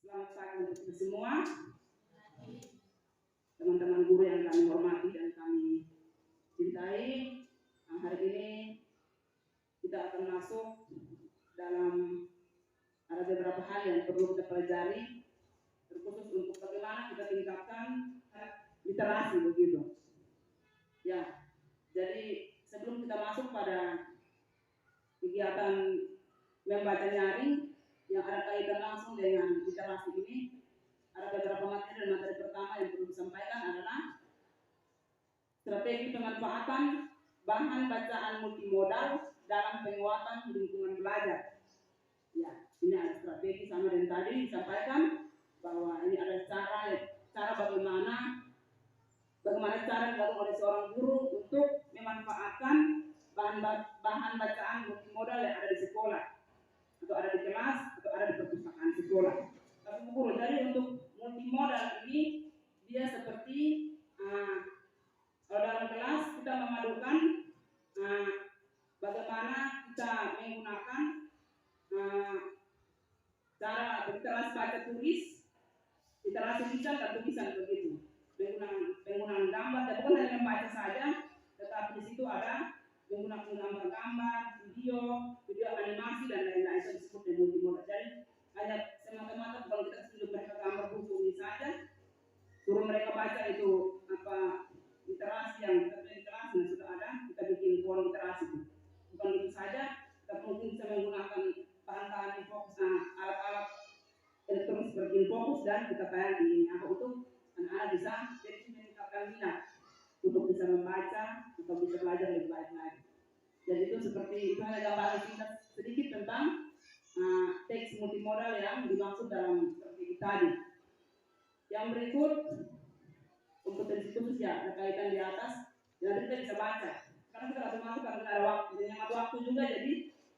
Selamat pagi untuk kita semua, teman-teman guru yang kami hormati dan kami cintai. Hari ini kita akan masuk dalam ada beberapa hal yang perlu kita pelajari, terkhusus untuk bagaimana kita tingkatkan literasi begitu. Ya, jadi sebelum kita masuk pada kegiatan membaca nyaring yang ada kaitan langsung dengan literasi ini, ada beberapa materi, dan materi pertama yang perlu disampaikan adalah strategi pemanfaatan bahan bacaan multimodal dalam penguatan lingkungan belajar. Ya, ini ada strategi sama dengan tadi disampaikan bahwa ini ada cara bagaimana cara dilakukan oleh seorang guru untuk memanfaatkan bahan bacaan multimodal yang ada di sekolah, atau ada di kelas, atau ada di perpustakaan sekolah. Tapi guru, jadi untuk multimodal ini dia seperti kalau dalam kelas kita memadukan bagaimana kita menggunakan cara literasi baca tulis, literasi lisan dan tulisan begitu. Penggunaan gambar, dan bukan hanya membaca saja, tetapi di situ ada menggunakan gambar-gambar, video animasi dan lain-lain, itu disebut dengan multimodal. Jadi hanya semata-mata kalau kita sudah mereka gambar buku ini saja, suruh mereka baca itu literasi yang literasi yang sudah ada, kita bikin pola literasi itu. Bukan itu saja, kita mungkin bisa menggunakan bahan-bahan infokus, alat-alat elektronik seperti infokus, dan kita bayar di ini untuk anak-anak bisa jadi meningkatkan minat untuk bisa membaca atau bisa belajar lebih baik lagi. Jadi itu seperti itu, hanya gambaran singkat sedikit tentang teks multimodal yang dimaksud dalam strategi tadi. Yang berikut kompetensi khusus ya, ada kaitan di atas, dan kita bisa baca. Karena kita langsung masuk karena ada waktu, dengan waktu juga, jadi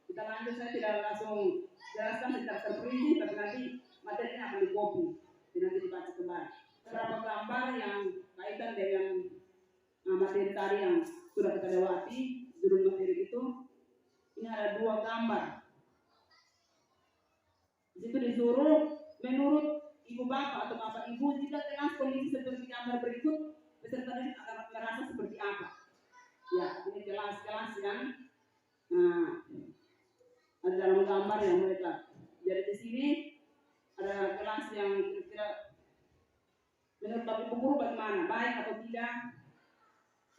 kita lanjut. Saya tidak langsung jelaskan secara terperinci, tapi nanti materinya akan di-copy dan nanti dibaca kembali. Beberapa gambar yang kaitan dengan materi tadi yang sudah kita lewati, judul materi itu. Ini ada 2 gambar. Di situ disuruh menurut ibu bapak atau bapak ibu, jika kelas kondisi seperti gambar berikut, peserta didik akan merasa seperti apa? Ya, ini kelas-kelas yang ada dalam gambar yang mereka. Jadi di sini ada kelas yang kira-kira menurut bapak ibu guru bagaimana, baik atau tidak?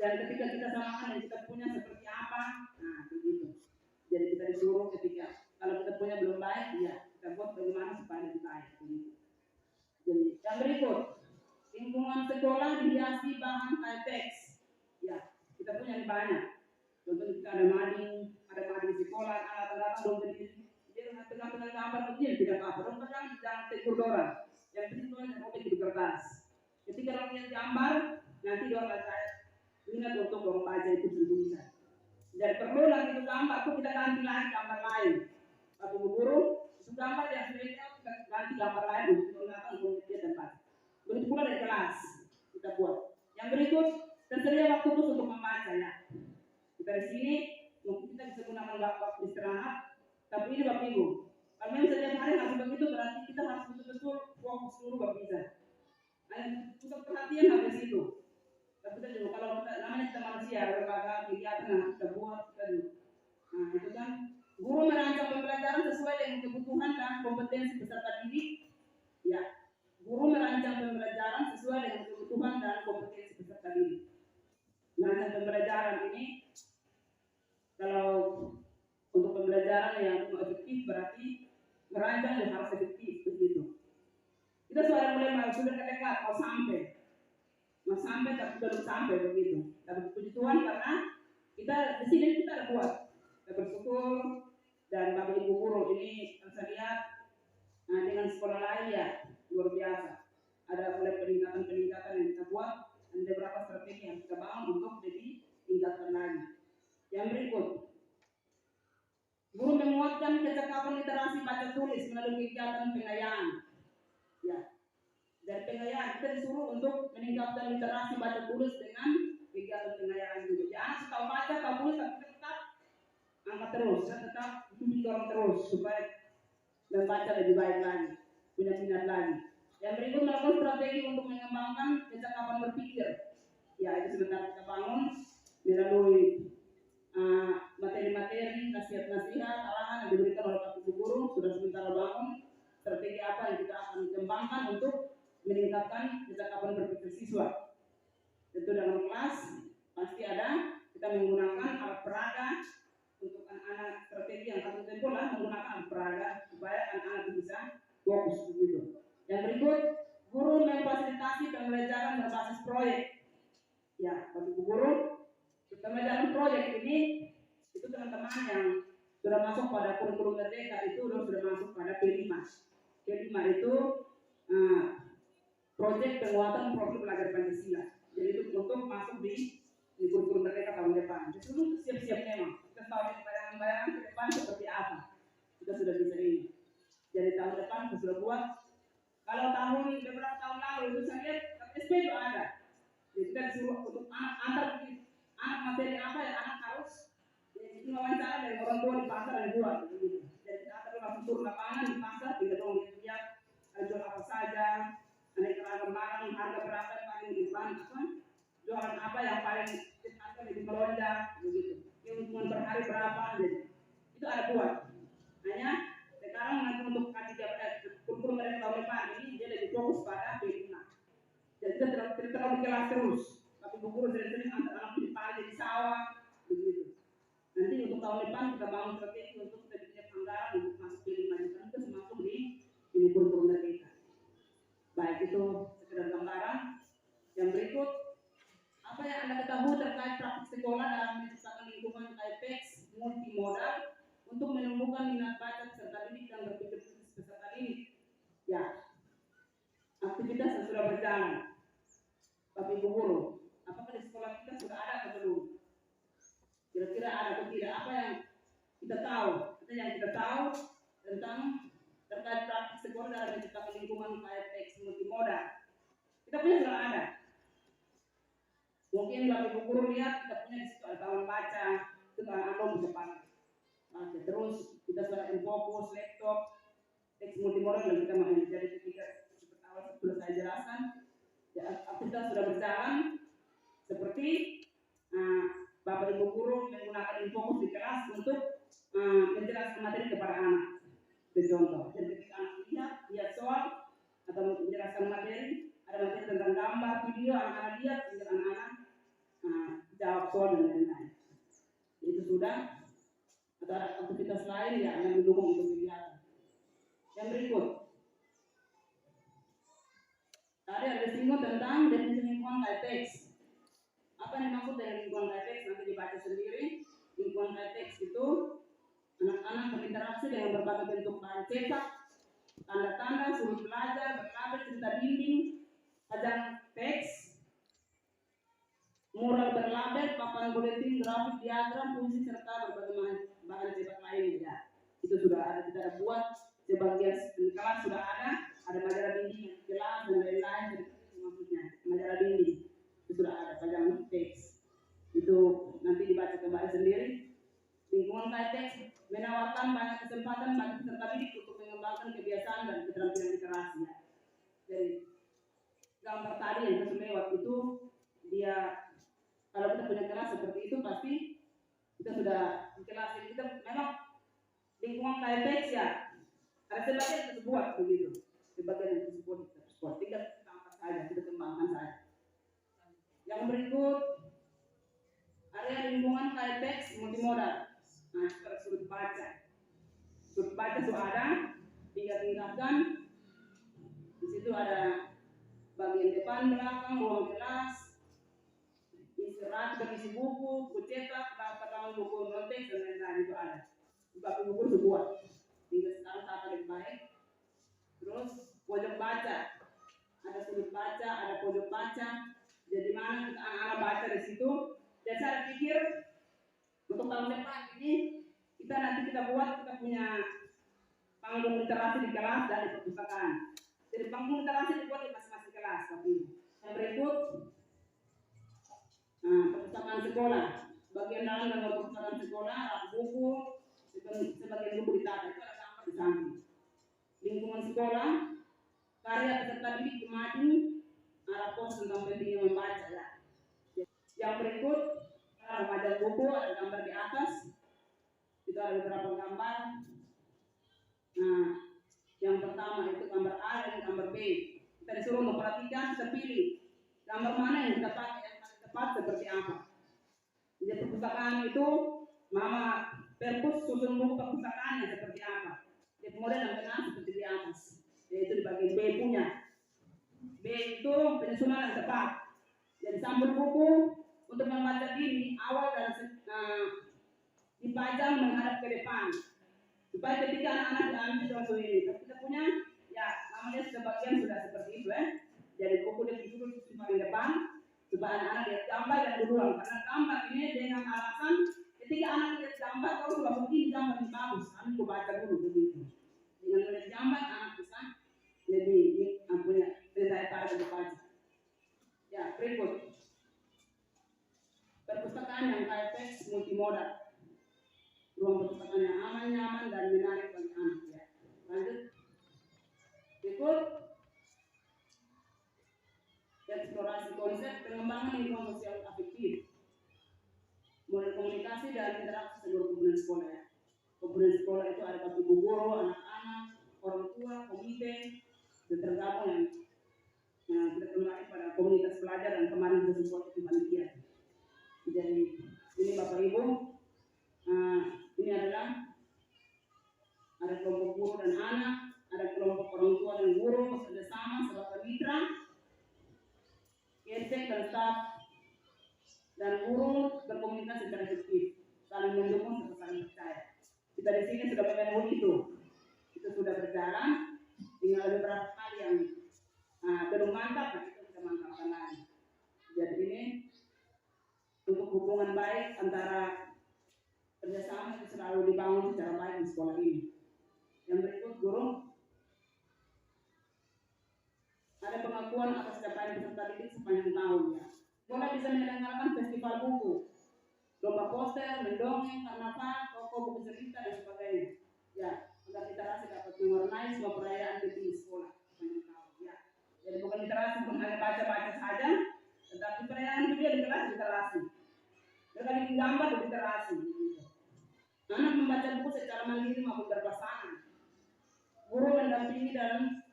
Dan ketika kita samakan yang kita punya seperti apa? Begitu. Jadi kita disuruh ketika kalau kita punya belum baik, ya kita buat bagaimana supaya lebih baik. Begitu. Jadi yang berikut, lingkungan sekolah dihiasi bahan teks. Ya, kita punya banyak. Contohnya kita ada mading sekolah, alat-alat dompet ini. Dia tengah-tengah gambar kecil tidak apa-apa. Dompet jangan tegur orang. Yang penting tuan robek di kertas. Ketika orang lihat gambar, nanti dia baca. Ingat untuk orang baca itu tulisan. Dan perlu nanti itu gambar itu kita ganti lagi gambar lain. Satu guru itu gambar yang sebenarnya kita ganti gambar lain untuk menggunakan dia dan baca. Begitu pula dari kelas kita buat. Yang berikut, tersedia waktu khusus untuk membaca ya. Kita di sini mungkin kita bisa gunakan waktu istirahat, tapi ini Bapak Ibu. Kalau memang setiap hari harus begitu, berarti kita harus betul-betul fokus dulu Bapak Ibu. Pusat perhatian harus itu. Tapi kita juga kalau kita namanya kita manusia, berbagai kegiatan yang kita buat, kita juga. Itu kan guru merancang pembelajaran sesuai dengan kebutuhan dan kompetensi peserta didik. Ya, guru merancang pembelajaran sesuai dengan kebutuhan dan kompetensi peserta didik. Merancang pembelajaran ini, kalau untuk pembelajaran yang efektif berarti merancang yang harus efektif begitu. Kita sudah dekat mau sampai tapi belum sampai begitu. Tapi puji Tuhan karena kita di sini kita ada buat. Kita bersyukur, dan Bapak Ibu guru ini saya lihat dengan sekolah lain ya luar biasa. Ada mulai peningkatan yang kita buat, dan beberapa strategi yang kita bangun untuk lebih tingkatkan lagi. Yang berikut, guru menguatkan kecakapan literasi baca tulis melalui kegiatan pengayaan. Ya, dari pengayaan kita disuruh untuk meningkatkan literasi baca tulis dengan kegiatan pengayaan juga. Ya, anak tahu baca, tahu tulis, tapi tetap angkat terus, tetap dorong terus supaya membaca lebih baik lagi. punya minat lagi. Yang berikut melakukan strategi untuk mengembangkan kecakapan berpikir. Ya, itu sebentar kita bangun melalui materi-materi, nasihat-nasihat, arahan yang diberikan oleh Pak Ibu Guru. Sudah sebentar bangun strategi apa yang kita akan kembangkan untuk meningkatkan kecakapan berpikir siswa. Tentu dalam kelas pasti ada kita menggunakan alat peraga untuk anak-anak, strategi yang satu tempo lah menggunakan alat peraga supaya anak-anak itu bisa fokus begitu. Yang berikut, guru memfasilitasi pembelajaran berbasis proyek. Ya, Bapak Ibu Guru, terutama dalam proyek ini itu teman-teman yang sudah masuk pada kurikulum merdeka itu sudah masuk pada P5. P5 itu proyek penguatan profil pelajar Pancasila. Jadi itu untuk masuk di kurikulum merdeka tahun depan. Jadi itu siap-siap memang. Kita tahu bayangan-bayangan ke depan seperti apa. Kita sudah bisa ini. Jadi tahun depan kita sudah buat. Kalau beberapa tahun lalu itu saya lihat SP itu ada. Jadi kita disuruh untuk anak materi apa yang anak harus itu wawancara dari orang tua di pasar dan jual. Jadi kita langsung turun lapangan di pasar, tidak dong lihat jual apa saja, aneka ragam barang, harga berapa yang paling di depan, jualan apa yang paling harga lebih melonjak, begitu. Keuntungan per hari berapa, jadi itu ada buat. Hanya sekarang nanti untuk kurikulum mereka tahun depan ini dia lebih fokus pada P5. Jadi kita tidak terlalu kelas terus, tapi Bu Guru sering-sering anak-anak di pagi di sawah, begitu. Nanti untuk tahun depan kita bangun strategi untuk kita bikin anggaran untuk masuk P5 itu masuk di kurikulum mereka. Baik itu sekedar gambaran. Yang berikut, apa yang Anda ketahui terkait praktik sekolah dalam menciptakan lingkungan IPEX multimodal untuk menumbuhkan minat baca serta didik dan berpikir kritis peserta didik? Ya, aktivitas yang sudah berjalan. Bapak Ibu Guru, apakah di sekolah kita sudah ada atau belum? Kira-kira ada atau tidak? Apa yang kita tahu? Yang kita tahu tentang terkait praktik sekolah dalam menciptakan lingkungan IPEX multimodal. Kita punya sudah ada. Mungkin Bapak Ibu Guru lihat kita punya di situ ada taman baca, itu anak-anak bisa pakai. Terus kita sudah fokus laptop, teks multimodal dan kita main. Jadi ketika seperti awal sudah saya jelaskan, ya, aktivitas sudah berjalan seperti Bapak Ibu Guru menggunakan fokus di kelas untuk menjelaskan materi kepada anak. Contoh, jadi ketika anak lihat soal atau menjelaskan materi, ada materi tentang gambar, video, anak-anak lihat, anak-anak jawab soal dan lain-lain. Itu sudah. Atau ada aktivitas lain yang mendukung untuk kegiatan. Yang berikut, tadi ada disinggung tentang definisi lingkungan IPEX. Apa yang dimaksud dengan lingkungan IPEX nanti dibaca sendiri. Lingkungan IPEX itu anak-anak berinteraksi dengan berbagai bentuk bahan cetak, tanda-tanda, sudut belajar, berlabel, cerita dinding, pajang teks, mural berlabel, papan buletin, grafik, diagram, fungsi serta berbagai bahan cetak lainnya. Itu sudah ada, kita ada buat sebagian di kelas sudah ada majalah dinding yang jelas dan lain-lain. Maksudnya majalah dinding itu sudah ada pajang teks. Itu nanti dibaca kembali sendiri. Lingkungan IPEX menawarkan banyak kesempatan bagi peserta didik untuk mengembangkan kebiasaan dan keterampilan literasinya. Jadi gambar tadi yang kita lewat itu dia kalau kita punya kelas seperti itu pasti kita sudah di kelas ini kita memang lingkungan IPEX ya ada sebagian kita buat begitu, sebagian yang kita buat tinggal kita angkat saja, kita kembangkan saja. Yang berikut area lingkungan IPEX multimodal. Nah, sudut baca itu ada, tingkatkan. Di situ ada bagian depan, belakang, ruang kelas, istirahat, berisi buku cetak, daftar buku notek dan lain-lain itu ada. Bapak Ibu Guru buat. Tinggal sekarang tata lebih baik. Terus pojok baca, ada sudut baca, ada pojok baca. Jadi mana kita anak-anak baca di situ. Dan saya pikir untuk tahun depan ini kita buat kita punya panggung literasi di kelas dan di perpustakaan. Jadi panggung literasi dibuat di masing-masing kelas. Tapi yang berikut perpustakaan sekolah. Bagian dalam dan perpustakaan sekolah, rak buku, sebagian buku ditata itu ada gambar di samping. Lingkungan sekolah gambar B. Kita disuruh memperhatikan, kita pilih gambar mana yang kita pakai yang paling tepat seperti apa. Jadi perpustakaan itu mama perpus susun buku perpustakaannya seperti apa. Dia model dan kenal seperti di atas. Yaitu di bagian B punya. B itu penyusunan yang tepat. Jadi sampul buku untuk membaca ini awal dan dipajang menghadap ke depan. Supaya ketika anak-anak diambil contoh ini, tapi kita punya ya namanya sebagian sudah seperti itu Jadi buku dia disuruh di paling depan supaya anak-anak lihat gambar dan duluan. Karena gambar ini dengan alasan ketika anak lihat gambar kalau sudah begini gambar ini bagus, kami baca dulu begitu. Dengan melihat gambar anak bisa lebih punya cerita pada baca. Ya berikut perpustakaan yang kayak teks multimodal. Ruang perpustakaan yang aman, nyaman dan menarik bagi anak ya. Lanjut. Berikut eksplorasi konsep pengembangan lingkungan sosial afektif. Model komunikasi dan interaksi seluruh komponen sekolah ya. Komponen sekolah itu ada bagi guru, anak-anak, orang tua, komite, dan tergabung yang kita kembali pada komunitas pelajar dan kemarin kita support itu panitia. Jadi ini Bapak Ibu, ini adalah ada kelompok guru dan anak, ada kelompok orang tua dan guru bekerja sama sebagai mitra, ketek dan staf dan guru berkomunikasi secara efektif, saling mendukung serta saling percaya. Kita di sini sudah memenuhi itu sudah berjalan, tinggal beberapa hal yang belum mantap, kita bisa mantapkan lagi. Jadi ini untuk hubungan baik antara kerjasama itu selalu dibangun secara baik di sekolah ini. Yang berikut guru, ada pengakuan atas capaian peserta didik sepanjang tahun ya. Sekolah bisa menyelenggarakan festival buku, lomba poster, mendongeng, karnaval, toko buku cerita dan sebagainya. Ya, agar literasi dapat mewarnai semua perayaan di sekolah sepanjang tahun ya. Jadi bukan literasi bukan hanya baca-baca saja, tetapi perayaan juga di kelas literasi. Berkali gambar literasi. Anak membaca buku secara mandiri maupun berpasangan. Guru mendampingi dalam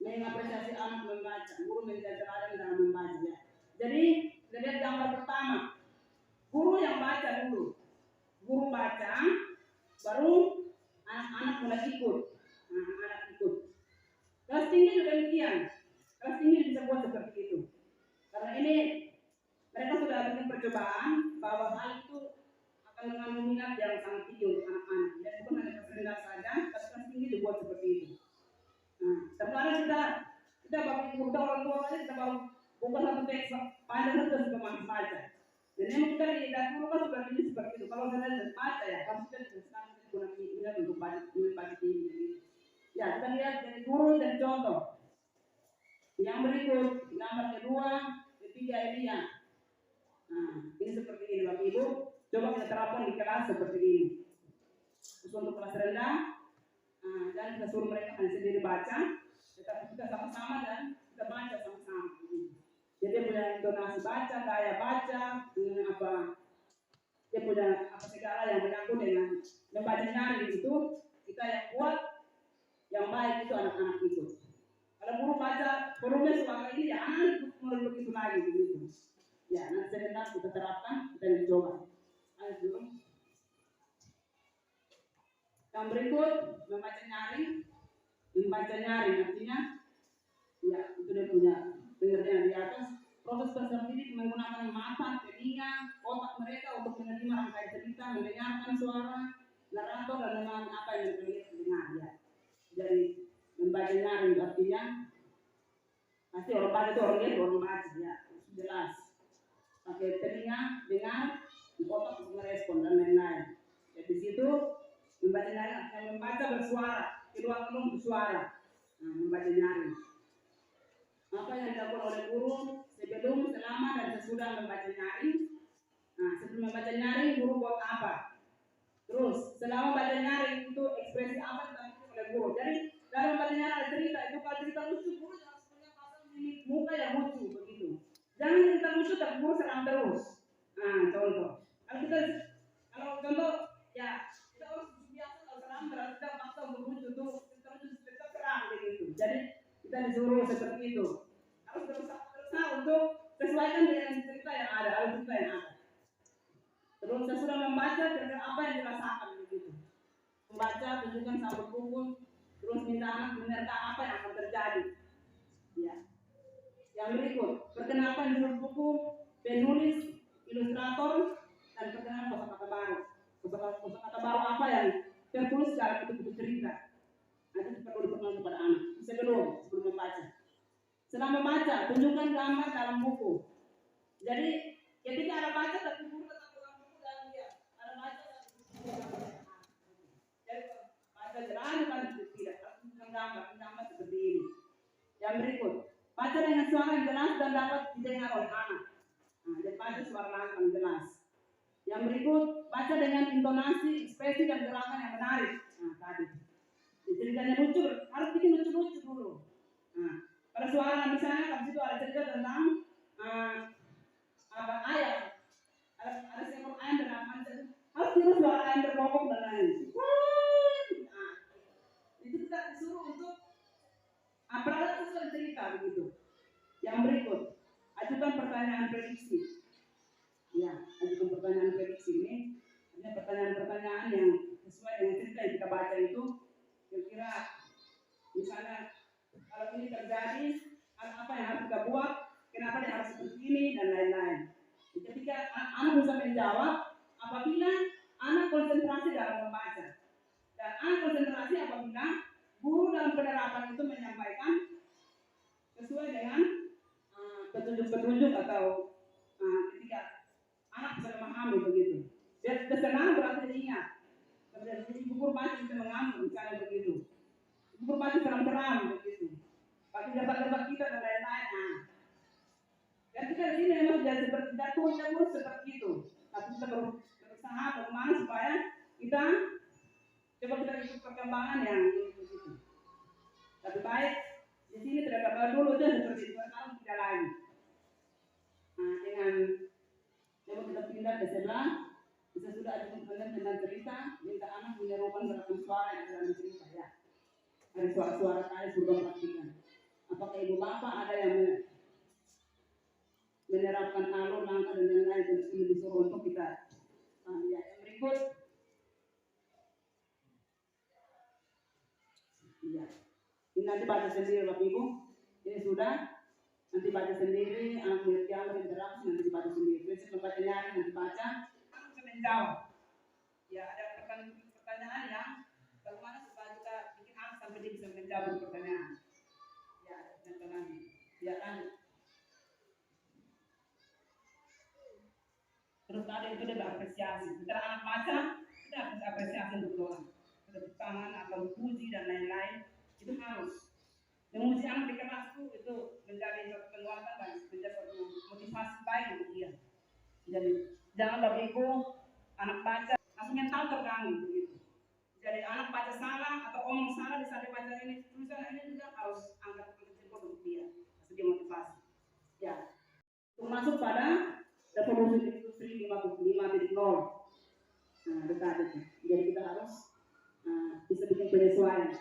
mengapresiasi anak membaca. Guru menjadi teladan dalam membaca. Ya. Jadi lihat gambar pertama. Guru yang baca dulu. Guru baca, baru anak-anak mulai ikut. Anak-anak ikut. Kelas tinggi juga demikian. Kelas tinggi bisa buat seperti itu. Karena ini mereka sudah bikin percobaan bahwa hal itu akan mengandung minat yang sangat tinggi untuk anak-anak. Dan bukan hanya kelas rendah saja, kelas tinggi dibuat seperti itu. Nah, sekarang kita bagi guru orang tua aja kita bawa bukan satu teks panjang itu sudah mampu baca. Dan memang kita lihat dulu kan sudah ini seperti itu. Kalau saya baca ya, kalau kita sekarang kita gunakan untuk baca tinggi. Ya, kita lihat dari guru dan contoh. Yang berikut gambar kedua, ketiga ini ya. Nah, ini seperti ini Bapak Ibu. Coba kita terapkan di kelas seperti ini. Terus untuk kelas rendah, dan kita suruh mereka hanya sendiri baca, tetapi kita sama-sama dan kita baca sama-sama. Jadi dia punya intonasi baca, gaya baca, dia punya apa segala yang menyangkut dengan membaca nyaring itu, kita yang buat yang baik itu anak-anak itu. Kalau guru baca forumnya suara ini ya anak mulai begitu lagi begitu. Ya nanti sebentar kita terapkan dan dicoba. Ayo. Yang berikut membaca nyaring artinya ya itu dia punya pengertian di atas. Proses peserta didik menggunakan mata, telinga, otak mereka untuk menerima rangkaian cerita, mendengarkan suara narator dan memahami apa yang mereka dengar ya. Jadi membaca nyaring artinya pasti orang baca itu orang lihat orang baca ya jelas. Pakai telinga dengar, otak untuk merespon dan lain-lain. Jadi situ membaca nyaring artinya membaca bersuara, keluar bersuara. Nah, membaca nyaring. Apa yang dilakukan oleh guru sebelum, selama dan sesudah membaca nyaring. Nah, sebelum membaca nyaring guru buat apa? Terus selama baca nyaring itu ekspresi apa yang dilakukan oleh guru. Jadi dalam membaca nyaring ada cerita itu kalau cerita lucu guru harus punya pasang di muka yang lucu begitu. Jangan cerita lucu tapi guru serang terus. Nah, contoh. Kalau contoh ya kita harus biasa kalau serang berarti kita paksa untuk lucu tuh cerita lucu kita serang begitu. Jadi kita disuruh seperti itu. Harus berusaha untuk sesuaikan dengan cerita yang ada, alur cerita yang ada. Terus sesudah membaca kira-kira apa yang dirasakan begitu. Membaca, tunjukkan sabut buku, terus minta anak menerka apa yang akan terjadi. Ya. Yang berikut, perkenalan judul buku, penulis, ilustrator, dan perkenalan kosakata baru. Kosakata baru apa yang tertulis dalam buku cerita. Nanti perlu diperkenalkan kepada anak. Sebelum membaca. Setelah membaca, tunjukkan gambar dalam buku. Jadi ketika ada baca, tapi guru tetap dalam buku dan dia ada baca dan buku. Jadi baca jelas kan tidak tunjukkan gambar seperti ini. Yang berikut, baca dengan suara yang jelas dan dapat didengar oleh anak. Jadi baca suara lantang jelas. Yang berikut, baca dengan intonasi, ekspresi dan gerakan yang menarik. Tadi. Ceritanya lucu, harus bikin lucu-lucu dulu. Pada suara misalnya, habis itu ada cerita tentang ayam. Ada seekor ayam bernama harus tiru suara ayam berkokok dan lain. Itu kita disuruh untuk apalagi sesuai cerita begitu. Yang berikut, ajukan pertanyaan prediksi. Ya, ajukan pertanyaan prediksi ini. Ada pertanyaan-pertanyaan yang sesuai dengan cerita yang kita baca itu. Kira-kira misalnya kalau ini terjadi, apa yang harus kita buat, kenapa dia harus seperti ini dan lain-lain. Ketika anak bisa menjawab, apabila anak konsentrasi dalam membaca, dan anak konsentrasi apabila guru dalam penerapan itu menyampaikan sesuai dengan petunjuk-petunjuk atau ketika anak bisa memahami begitu. Dan kesenangan berarti ingat. Jadi guru baca bisa mengambil misalnya begitu. Guru baca terang-terang begitu. Pakai jabat-jabat kita dan lain-lain. Dan kita di sini memang sudah seperti jatuh seperti itu. Tapi kita berusaha bagaimana supaya kita coba kita ikut perkembangan yang begitu. Tapi baik di sini terdapat dulu saja seperti itu. Sekarang tidak lagi. Dengan coba kita pindah ke sebelah. Bisa sudah ada pembahasan tentang cerita. Minta anak menyerukan gerakan suara yang dalam cerita ya. Ada suara-suara tadi sudah praktikan. Apakah ibu bapak ada yang menerapkan alur langkah dan lain-lain terus ini disuruh untuk kita. Ya, yang berikut. Ya. Ini nanti baca sendiri Bapak Ibu. Ini sudah. Nanti baca sendiri, anak mengerti interaksi nanti dibaca sendiri. Prinsip membaca nyari nanti baca. Anak bisa menjawab. Ya, ada pertanyaan yang bagaimana supaya kita bikin anak sampai dia bisa menjawab pertanyaan. Ya, contoh lagi. Ya, lanjut. Terus ada itu ada apresiasi. Setelah anak baca, kita harus apresiasi untuk orang. Tepuk tangan atau puji dan lain-lain itu harus. Memuji anak di kelas itu menjadi suatu penguatan dan menjadi suatu motivasi baik untuk dia. Jadi jangan Bapak Ibu anak baca langsung mental terganggu begitu. Jadi anak baca salah atau omong salah di saat baca ini tulisan ini juga harus angkat jempol untuk dia sebagai motivasi. Ya, untuk masuk pada revolusi industri 5.0. Dekat itu. Jadi kita harus bisa bikin penyesuaian.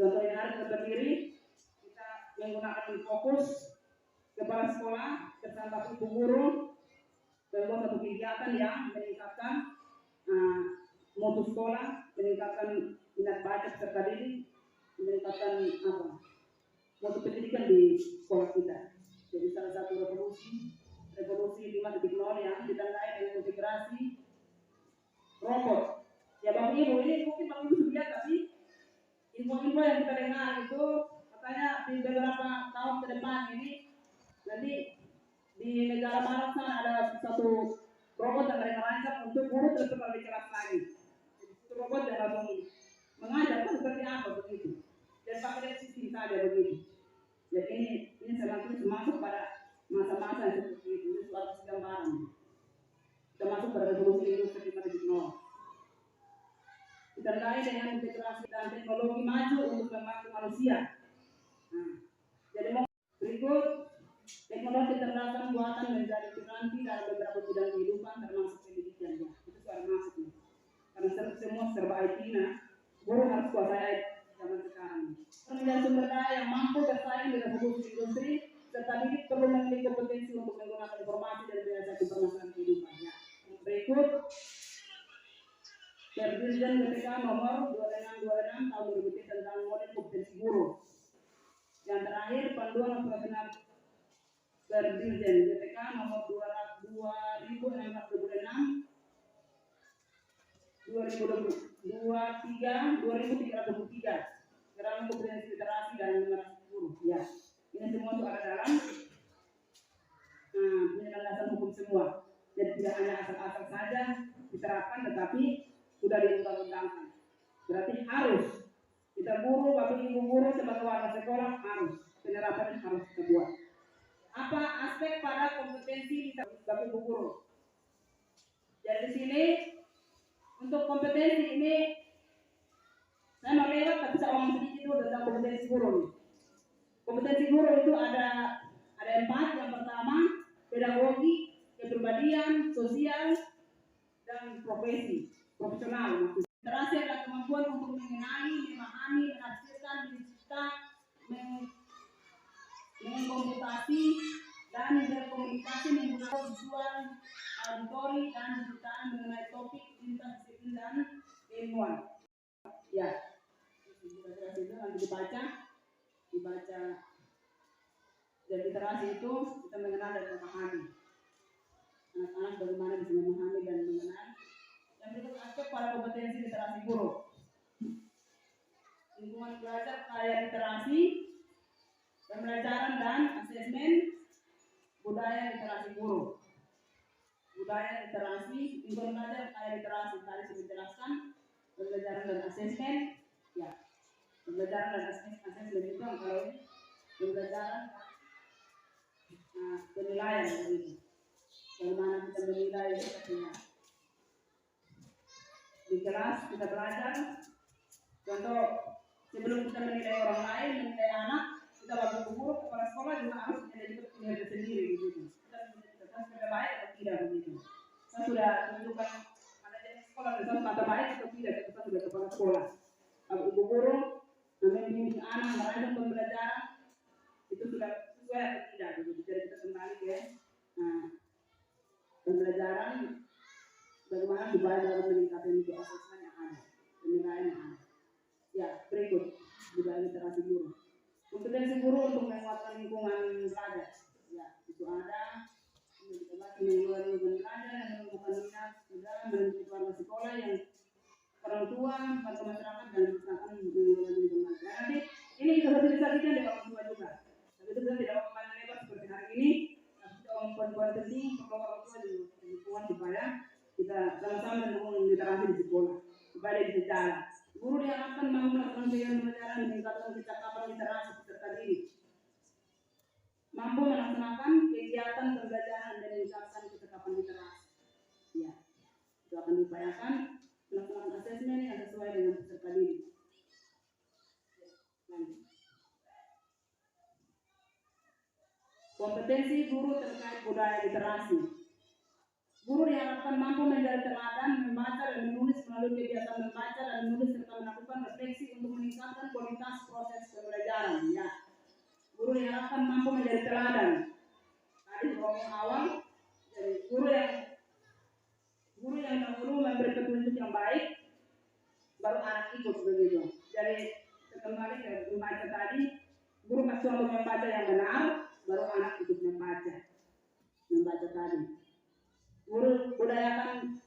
Contoh yang harus berdiri, kita menggunakan fokus kepala sekolah bersama ibu guru membuat satu kegiatan yang meningkatkan mutu sekolah, meningkatkan minat baca peserta didik, meningkatkan mutu pendidikan di sekolah kita. Jadi salah satu revolusi 5.0 yang ditandai dengan integrasi robot. Ya Bapak Ibu, ini mungkin Bapak Ibu sudah lihat tapi info-info yang kita dengar itu katanya di beberapa tahun ke depan ini nanti di negara barat sana ada satu robot yang mereka rancang untuk guru terus lebih keras lagi. Itu robot yang langsung mengajar seperti apa begitu. Dan pakai sistem saja begitu. Jadi ini selanjutnya masuk pada masa-masa yang seperti itu. Ini suatu gambaran. Kita masuk pada revolusi industri 5.0. Ditandai dengan integrasi dan teknologi maju untuk membantu manusia. Jadi berikut teknologi kecerdasan buatan menjadi piranti dalam beberapa bidang kehidupan termasuk pendidikan ya. Itu suara masuk nih. Karena semua serba IT guru harus kuasai IT zaman sekarang. Menjadi sumber daya yang mampu lain dengan khusus industri, serta didik perlu memiliki kompetensi untuk menggunakan informasi dan menyelesaikan permasalahan kehidupannya. Berikut Perdirjen BPK nomor 2626 tahun 2003 tentang model kompetensi guru. Yang terakhir panduan operasional Perdirjen BPK nomor 2626 2023 tentang kompetensi literasi dan numerasi guru. Ya, ini semua itu ada dalam penjelasan hukum semua. Jadi tidak hanya asal-asal saja diterapkan, tetapi sudah diundang-undangkan. Berarti harus kita guru, bapak ibu guru sebagai warga sekolah harus penerapannya harus kita buat. Apa aspek pada kompetensi bapak ibu guru? Jadi di sini untuk kompetensi ini saya mau lewat tapi saya ngomong sedikit dulu tentang kompetensi guru. Kompetensi guru itu ada 4. Yang pertama pedagogi, kepribadian, sosial, dan profesional. Literasi adalah kemampuan untuk mengenali, memahami, menafsirkan, mencipta, mengkomputasi, dan berkomunikasi menggunakan visual, auditori, dan digital mengenai topik lintas disiplin dan ilmuwan. Ya, literasi itu nanti dibaca. Dan literasi itu kita mengenal dan memahami. Anak-anak bagaimana bisa memahami dan mengenal. Yang berikut aspek pada kompetensi literasi guru. Lingkungan belajar kaya literasi, pembelajaran dan asesmen, budaya literasi guru. Budaya literasi, lingkungan belajar kaya literasi tadi sudah dijelaskan, pembelajaran dan asesmen, ya. Pembelajaran dan asesmen itu kalau ini pembelajaran penilaian begitu. Bagaimana kita menilai kita di kelas kita belajar. Contoh, sebelum kita menilai orang lain, menilai anak, kita waktu guru kepala sekolah juga harus menilai sendiri begitu. Kita sudah baik atau tidak begitu. Kita sudah tunjukkan ada jenis sekolah kita mata baik atau tidak. Kita sudah kepala sekolah. Kalau ibu guru membimbing anak merancang pembelajaran itu sudah sesuai atau tidak begitu. Jadi kita kembali ke pembelajaran bagaimana supaya dalam meningkatkan itu asesmen yang ada, penilaian yang ada. Ya, berikut budaya literasi guru. Kompetensi guru untuk menguatkan lingkungan belajar. Ya, itu ada. Kita bahas mengelola lingkungan belajar yang menumbuhkan minat sudah menjadi warga sekolah yang orang tua, warga masyarakat dan misalkan mengelola lingkungan belajar. Nanti ini kita sosialisasikan di orang tua juga. Tapi itu kita tidak akan lebar seperti hari ini. Tapi kita poin-poin penting untuk orang tua di lingkungan supaya kita sama-sama mendukung literasi di sekolah supaya bisa jalan. Guru diharapkan mampu melakukan kegiatan pembelajaran meningkatkan kecakapan literasi peserta didik, mampu melaksanakan kegiatan pembelajaran dan meningkatkan kecakapan literasi. Ya, itu akan diupayakan melakukan asesmen yang sesuai dengan peserta didik. Lanjut. Kompetensi guru terkait budaya literasi. Guru diharapkan mampu menjadi teladan, membaca dan menulis melalui kegiatan membaca dan menulis serta melakukan refleksi untuk meningkatkan kualitas proses pembelajaran. Ya, guru diharapkan mampu menjadi teladan. Tadi ngomong awal, jadi guru yang dahulu memberi petunjuk yang baik, baru anak ikut begitu. Jadi kembali ke membaca tadi, guru kasih contoh membaca yang benar, baru anak ikut membaca tadi. Guru budayakan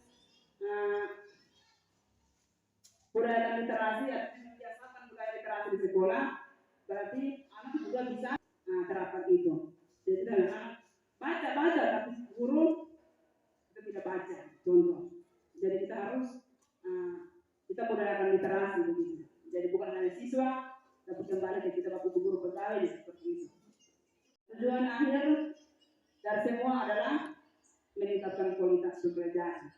literasi, artinya membiasakan budaya literasi di sekolah, berarti anak juga bisa terapkan itu. Jadi tidak baca tapi guru itu tidak baca, contoh. Jadi kita harus kita budayakan literasi begitu. Jadi bukan hanya siswa, tapi kembali ke kita waktu guru pegawai seperti itu. Tujuan akhir dari semua adalah meningkatkan kualitas pembelajaran.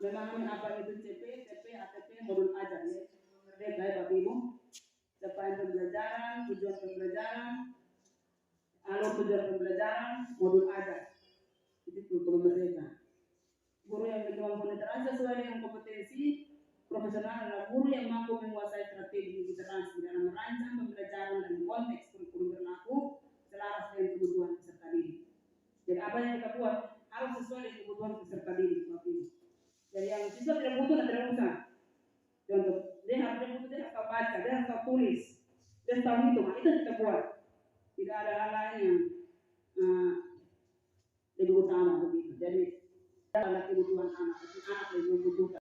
Memahami apa itu CP, TP, ATP, modul ajar ya. Merdeka ya Bapak Ibu. Capaian pembelajaran, tujuan pembelajaran, alur tujuan pembelajaran, modul ajar. Itu kurikulum merdeka. Guru yang memiliki kemampuan literasi sesuai dengan kompetensi profesional adalah guru yang mampu menguasai strategi literasi dalam merancang pembelajaran dan konteks kurikulum berlaku selaras dengan kebutuhan peserta didik. Jadi apa yang kita buat harus sesuai dengan kebutuhan peserta didik. Jadi yang siswa tidak butuh dan tidak usah. Contoh, dia harus tahu baca, dia harus tahu tulis, dia harus tahu hitung. Itu yang kita buat. Tidak ada hal lain yang lebih utama begitu. Jadi adalah kebutuhan anak lebih membutuhkan.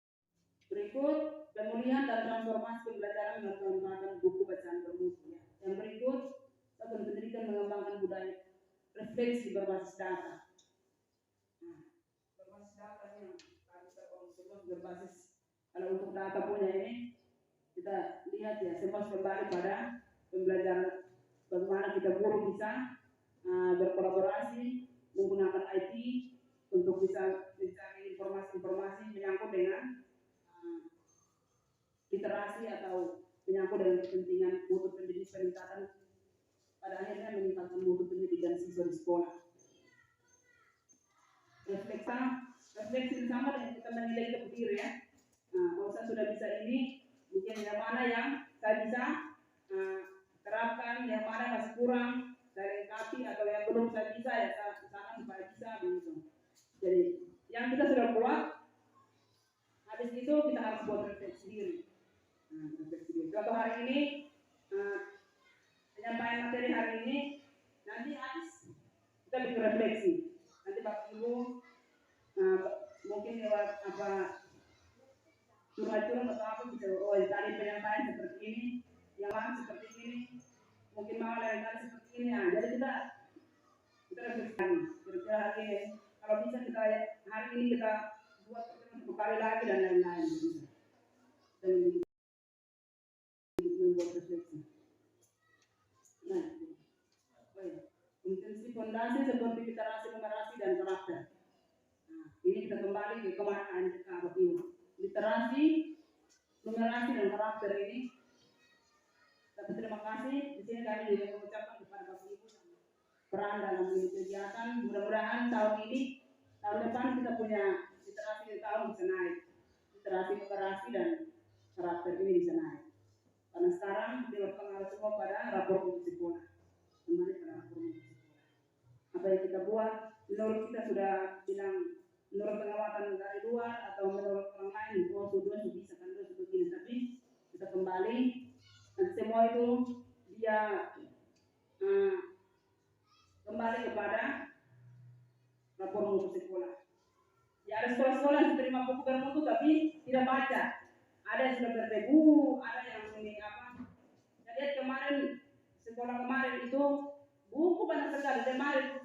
Berikut pemulihan dan transformasi pembelajaran dengan mengembangkan buku bacaan bermutu. Ya. Yang berikut satuan pendidikan mengembangkan budaya refleksi berbasis data. Nah, berbasis data yang tadi kita sebut berbasis. Kalau untuk data punya ini kita lihat ya semua kembali pada pembelajaran bagaimana kita guru bisa berkolaborasi menggunakan IT untuk bisa mencari informasi-informasi menyangkut dengan literasi atau menyangkut dengan kepentingan mutu pendidik peningkatan pada akhirnya meningkatkan mutu pendidikan siswa di sekolah. Refleksi sama dengan kita menilai ke diri ya. Kalau saya sudah bisa ini, mungkin yang mana yang saya bisa terapkan, yang mana masih kurang, saya lengkapi atau yang belum saya bisa ya saya usahakan supaya bisa begitu. Jadi yang kita sudah buat, habis itu kita harus buat refleksi diri. Contoh hari ini penyampaian materi hari ini, nanti habis kita bikin refleksi. Nanti Bapak Ibu mungkin lewat apa curhat-curhat atau apa bisa tadi penyampaian seperti ini, yang lain seperti ini, mungkin mau lain kali seperti ini. Jadi kita refleksi kira-kira hari ini. Kalau bisa kita hari ini kita buat satu kali lagi dan lain-lain. Dan membuat refleksi. Nah, intensi fondasi seperti literasi, numerasi dan karakter. Nah, ini kita kembali ke kemana kita literasi, numerasi dan karakter ini. Tapi terima kasih. Di sini kami juga mengucapkan kepada Bapak Ibu peran dalam ini kegiatan. Mudah-mudahan tahun depan kita punya literasi di tahun bisa naik. Literasi, numerasi dan karakter ini bisa naik. Karena sekarang kita berpengaruh semua pada rapor mutu sekolah. Kembali pada rapor mutu sekolah. Apa yang kita buat, menurut kita sudah bilang, menurut pengamatan dari luar atau menurut orang lain, sudah bisa kan begini. Tapi kita kembali dan semua itu dia kembali kepada rapor mutu sekolah. Ya ada sekolah-sekolah yang terima buku bermutu tapi tidak baca. Ada yang sudah berdebu, ada yang ini apa. Jadi kemarin sekolah kemarin itu buku banyak sekali. Kemarin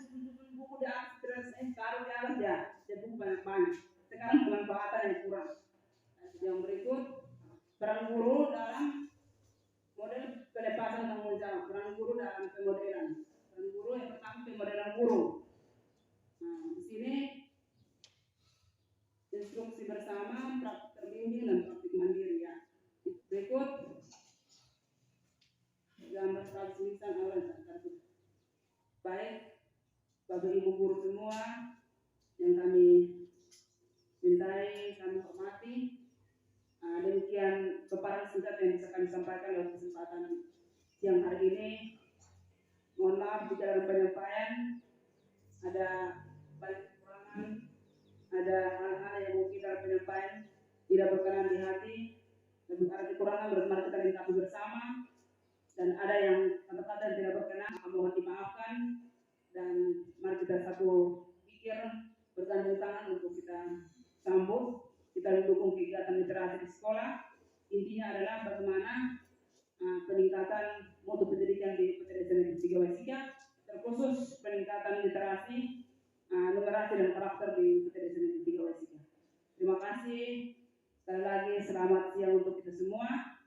buku di atas terus taruh di atas ya, buku banyak. Sekarang pemanfaatan yang kurang. Yang berikut peran guru dalam model pelepasan tanggung jawab. Peran guru dalam pemodelan. Peran guru yang pertama pemodelan guru. Nah di sini instruksi bersama, praktik terbimbing dan praktik mandiri ya. Berikut gambar sekali tulisan awal. Baik Bapak Ibu guru semua yang kami cintai, kami hormati. Demikian paparan singkat yang bisa kami sampaikan dalam kesempatan siang hari ini. Mohon maaf jika dalam penyampaian ada banyak kekurangan, ada hal-hal yang mungkin dalam penyampaian tidak berkenan di hati, dan ada kekurangan mari kita lengkapi bersama, dan ada yang kata-kata yang tidak berkenan mohon dimaafkan, dan mari kita satu pikir bergandeng tangan untuk kita sambut, kita dukung kegiatan literasi di sekolah. Intinya adalah bagaimana peningkatan mutu pendidikan di PTDS Negeri 3 Waisika, terkhusus peningkatan literasi, numerasi dan karakter di PTDS Negeri 3 Waisika. Terima kasih sekali lagi, selamat siang untuk kita semua.